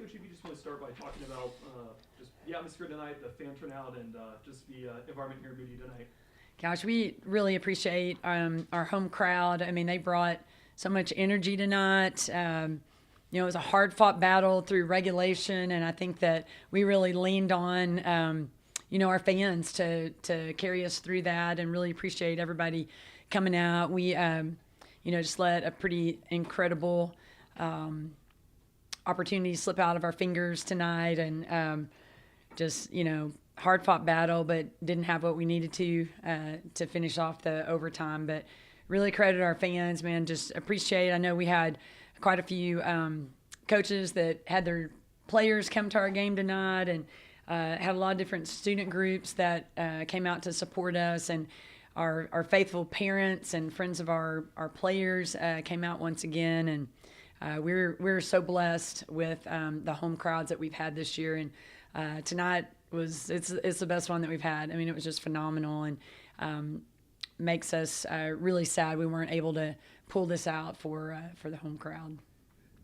Coach, if you just want to start by talking about just the atmosphere tonight, the fan turnout, and just the environment here in Moody tonight. Gosh, we really appreciate our home crowd. I mean, they brought so much energy tonight. It was a hard-fought battle through regulation, and I think that we really leaned on, our fans to carry us through that, and really appreciate everybody coming out. We, just let a pretty incredible opportunity slip out of our fingers tonight, and hard-fought battle, but didn't have what we needed to finish off the overtime. But really credit our fans, man. Just appreciate. I know we had quite a few coaches that had their players come to our game tonight, and had a lot of different student groups that came out to support us, and our faithful parents and friends of our players came out once again, and we're so blessed with the home crowds that we've had this year. And tonight it's the best one that we've had. I mean, it was just phenomenal, and makes us really sad we weren't able to pull this out for the home crowd.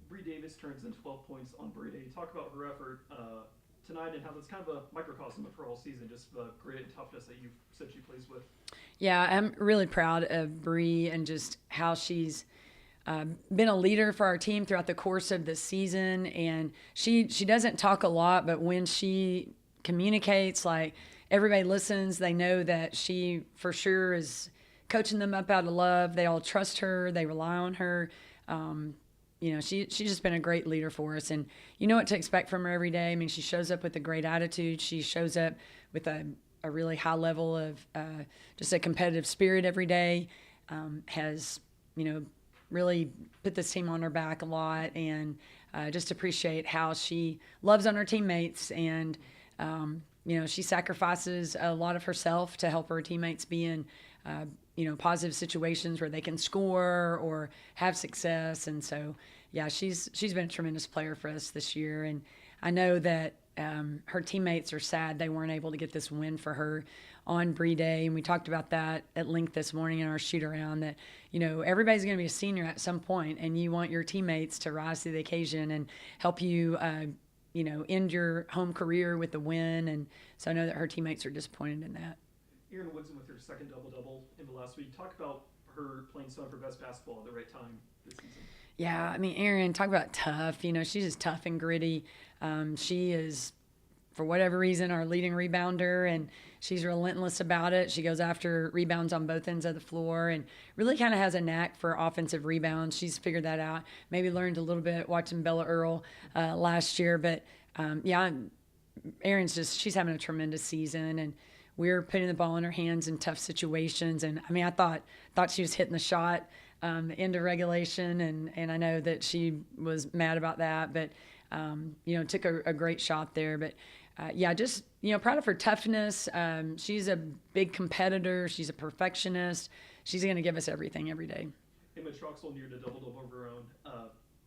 Bree Davis turns in 12 points on Bree Day. Talk about her effort tonight and how that's kind of a microcosm of her whole season, just the grit and toughness that you said she plays with. Yeah, I'm really proud of Bree and just how she's been a leader for our team throughout the course of the season. And she doesn't talk a lot, but when she communicates, like, everybody listens. They know that she for sure is coaching them up out of love. They all trust her. They rely on her. She's just been a great leader for us, and you know what to expect from her every day. I mean, she shows up with a great attitude. She shows up with a really high level of just a competitive spirit every day. Has, really put this team on her back a lot, and just appreciate how she loves on her teammates, and she sacrifices a lot of herself to help her teammates be in positive situations where they can score or have success. And so, yeah, she's been a tremendous player for us this year. And I know that her teammates are sad they weren't able to get this win for her on Bree Day. And we talked about that at length this morning in our shoot-around, that, everybody's going to be a senior at some point, and you want your teammates to rise to the occasion and help you, end your home career with the win. And so I know that her teammates are disappointed in that. Erin Woodson with her second double-double in the last week. Talk about her playing some of her best basketball at the right time this season. Yeah, I mean, Erin, talk about tough. She's just tough and gritty. She is, for whatever reason, our leading rebounder, and she's relentless about it. She goes after rebounds on both ends of the floor and really kind of has a knack for offensive rebounds. She's figured that out. Maybe learned a little bit watching Bella Earl last year. But, Erin's she's having a tremendous season, and we're putting the ball in her hands in tough situations. And, I mean, I thought she was hitting the shot into regulation, and I know that she was mad about that. But, took a great shot there. But, proud of her toughness. She's a big competitor. She's a perfectionist. She's going to give us everything every day. Emma Troxel near the double-double of her own.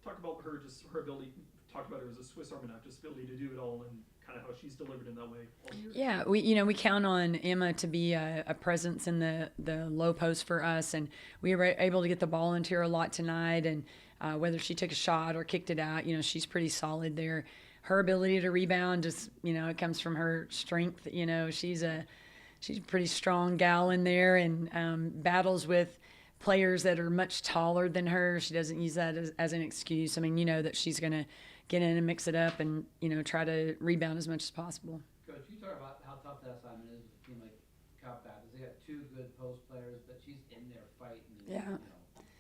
Talk about her ability. Talk about her as a Swiss Army knife, just ability to do it all, and kind of how she's delivered in that way all year. Yeah, we count on Emma to be a presence in the low post for us, and we were able to get the ball into her a lot tonight. And whether she took a shot or kicked it out, she's pretty solid there. Her ability to rebound, just it comes from her strength. She's a pretty strong gal in there, and battles with players that are much taller than her. She doesn't use that as an excuse. I mean, that she's going to get in and mix it up and, try to rebound as much as possible. Coach, you talk about how tough that assignment is with a team like Cop Baptist. They got two good post players, but she's in there fighting. And,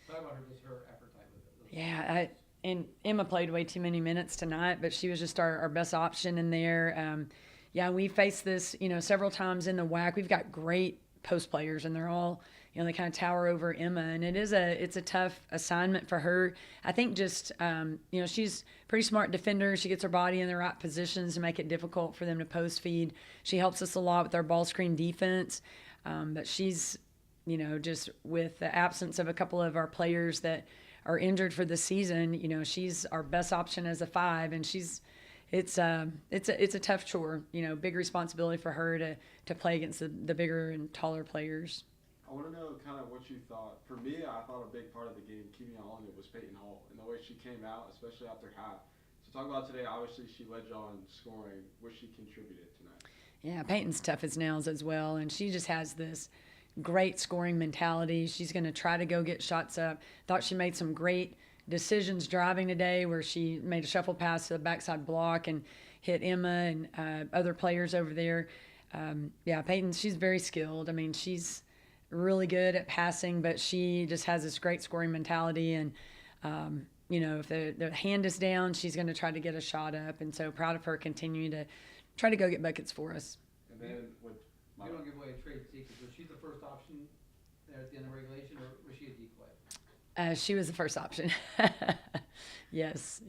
talk about her appetite with it. Yeah, and Emma played way too many minutes tonight, but she was just our best option in there. We faced this, several times in the WAC. We've got great post players, and they're all, they kind of tower over Emma, and it's a tough assignment for her. I think just, she's a pretty smart defender. She gets her body in the right positions to make it difficult for them to post feed. She helps us a lot with our ball screen defense, but she's, just with the absence of a couple of our players that are injured for the season, she's our best option as a 5, and it's a tough chore, big responsibility for her to play against the bigger and taller players. I want to know kind of what you thought. For me, I thought a big part of the game, keeping on it, was Peyton Hall and the way she came out, especially after half. So talk about today. Obviously, she led y'all in scoring. What she contributed tonight? Yeah, Peyton's tough as nails as well, and she just has this great scoring mentality. She's going to try to go get shots up. Thought she made some great decisions driving today where she made a shuffle pass to the backside block and hit Emma and other players over there. Yeah, Peyton, she's very skilled. I mean, she's really good at passing, but she just has this great scoring mentality. And, if the hand is down, she's going to try to get a shot up. And so proud of her continuing to try to go get buckets for us. And then with You don't give away a trade secret. Was she the first option there at the end of regulation, or was she a decoy? She was the first option. Yes.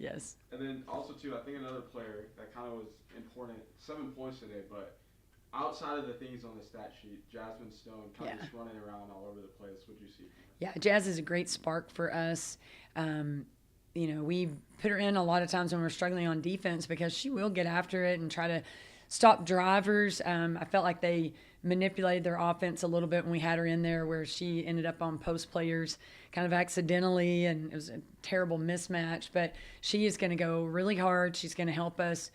And then also too, I think another player that kind of was important, 7 points today, but outside of the things on the stat sheet, Jasmine Stone kind of just running around all over the place. What'd you see from her? Yeah, Jazz is a great spark for us. We put her in a lot of times when we're struggling on defense because she will get after it and try to stop drivers. I felt like they manipulated their offense a little bit when we had her in there, where she ended up on post players kind of accidentally, and it was a terrible mismatch. But she is going to go really hard. She's going to help us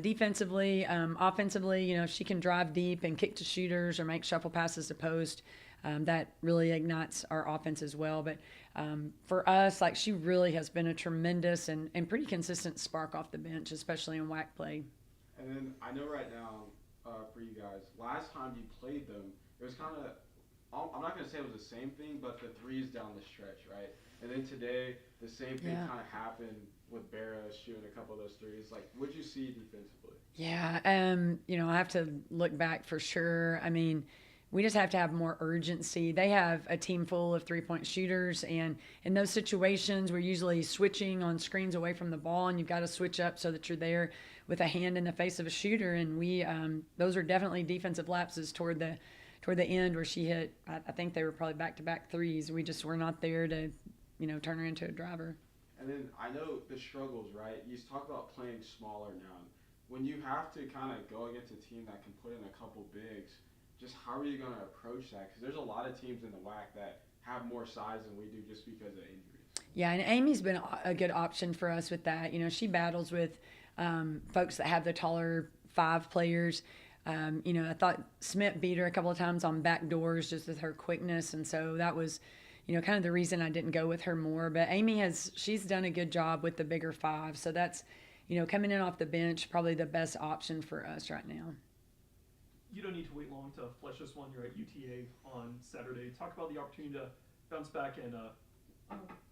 defensively. Offensively, if she can drive deep and kick to shooters or make shuffle passes to post, that really ignites our offense as well. But for us, she really has been a tremendous and pretty consistent spark off the bench, especially in WAC play. And then I know right now, for you guys, last time you played them, it was kind of, I'm not going to say it was the same thing, but the threes down the stretch, right? And then today, the same thing kind of happened with Barra shooting a couple of those threes. What'd you see defensively? Yeah, I have to look back for sure. I mean, we just have to have more urgency. They have a team full of three-point shooters, and in those situations, we're usually switching on screens away from the ball, and you've got to switch up so that you're there with a hand in the face of a shooter. And we, those are definitely defensive lapses toward the end where she hit. I think they were probably back-to-back threes. We just were not there to, turn her into a driver. And then I know the struggles, right? You talk about playing smaller now. When you have to kind of go against a team that can put in a couple bigs, just how are you going to approach that? Because there's a lot of teams in the WAC that have more size than we do just because of injuries. Yeah, and Amy's been a good option for us with that. She battles with folks that have the taller 5 players. I thought Smith beat her a couple of times on back doors just with her quickness, and so that was, kind of the reason I didn't go with her more. But Amy she's done a good job with the bigger 5, so that's, coming in off the bench, probably the best option for us right now. You don't need to wait long to flesh this one. You're at UTA on Saturday. Talk about the opportunity to bounce back in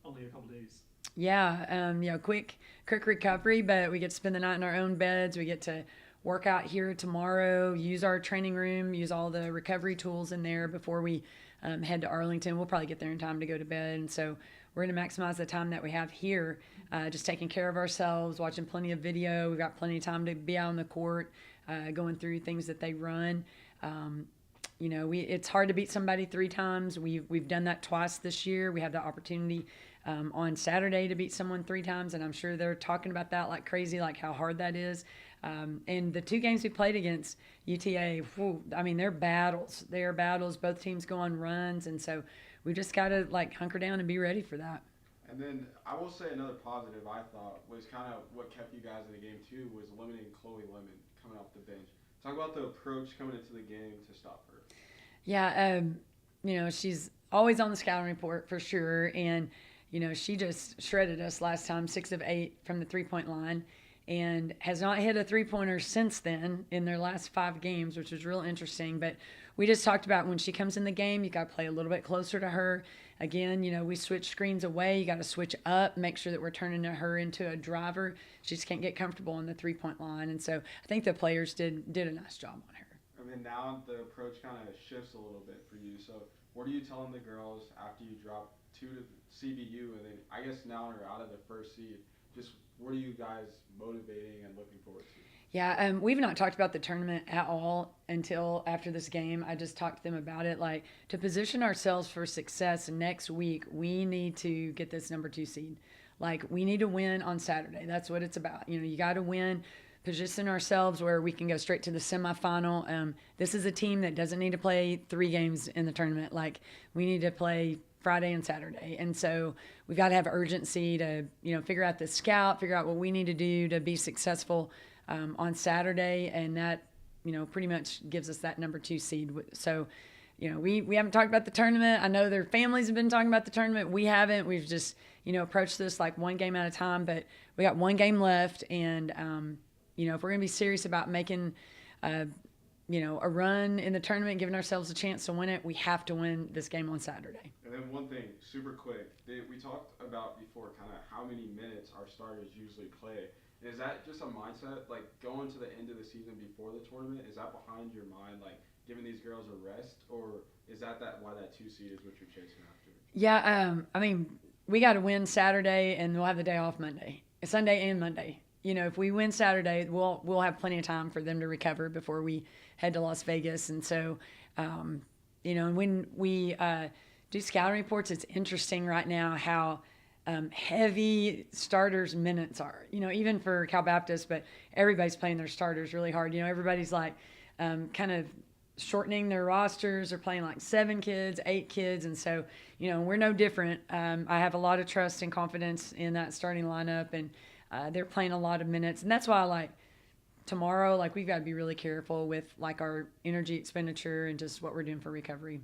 only a couple days. Yeah, quick recovery, but we get to spend the night in our own beds. We get to work out here tomorrow, use our training room, use all the recovery tools in there before we head to Arlington. We'll probably get there in time to go to bed. And so we're going to maximize the time that we have here, just taking care of ourselves, watching plenty of video. We've got plenty of time to be out on the court, going through things that they run. It's hard to beat somebody 3 times. We've done that twice this year. We have the opportunity on Saturday to beat someone 3 times, and I'm sure they're talking about that like crazy, like how hard that is. And the 2 games we played against UTA, they're battles. They are battles. Both teams go on runs, and so we just got to hunker down and be ready for that. And then I will say another positive I thought was kind of what kept you guys in the game too was limiting Chloe Lemon coming off the bench. Talk about the approach coming into the game to stop her. Yeah, she's always on the scouting report for sure, and she just shredded us last time, 6 of 8 from the 3-point line, and has not hit a 3-pointer since then in their last 5 games, which was real interesting. But we just talked about when she comes in the game, you got to play a little bit closer to her. Again, we switch screens away. You got to switch up, make sure that we're turning her into a driver. She just can't get comfortable on the 3-point line. And so I think the players did a nice job on her. And then now the approach kind of shifts a little bit for you. So what are you telling the girls after you drop 2 to CBU, and then I guess now you're out of the first seed? Just what are you guys motivating and looking forward to? Yeah, we've not talked about the tournament at all until after this game. I just talked to them about it. To position ourselves for success next week, we need to get this number 2 seed. We need to win on Saturday. That's what it's about. You got to win, position ourselves where we can go straight to the semifinal. This is a team that doesn't need to play 3 games in the tournament. We need to play Friday and Saturday. And so we've got to have urgency to, figure out the scout, figure out what we need to do to be successful on Saturday. And that, pretty much gives us that number 2 seed. So, we haven't talked about the tournament. I know their families have been talking about the tournament. We haven't. We've just, approached this like one game at a time, but we got one game left. And, if we're going to be serious about making, a run in the tournament, giving ourselves a chance to win it, we have to win this game on Saturday. And then one thing, super quick, we talked about before kind of how many minutes our starters usually play. Is that just a mindset, like going to the end of the season before the tournament? Is that behind your mind, like giving these girls a rest, or is that why that 2 seed is what you're chasing after? Yeah, we got to win Saturday, and we'll have the day off Sunday and Monday. If we win Saturday, we'll have plenty of time for them to recover before we head to Las Vegas. And so, and when we do scouting reports, it's interesting right now how heavy starters' minutes are. Even for Cal Baptist, but everybody's playing their starters really hard. Everybody's like kind of shortening their rosters. They're playing like 7 kids, 8 kids. And so, we're no different. I have a lot of trust and confidence in that starting lineup, and they're playing a lot of minutes. And that's why, tomorrow, we've got to be really careful with, our energy expenditure and just what we're doing for recovery.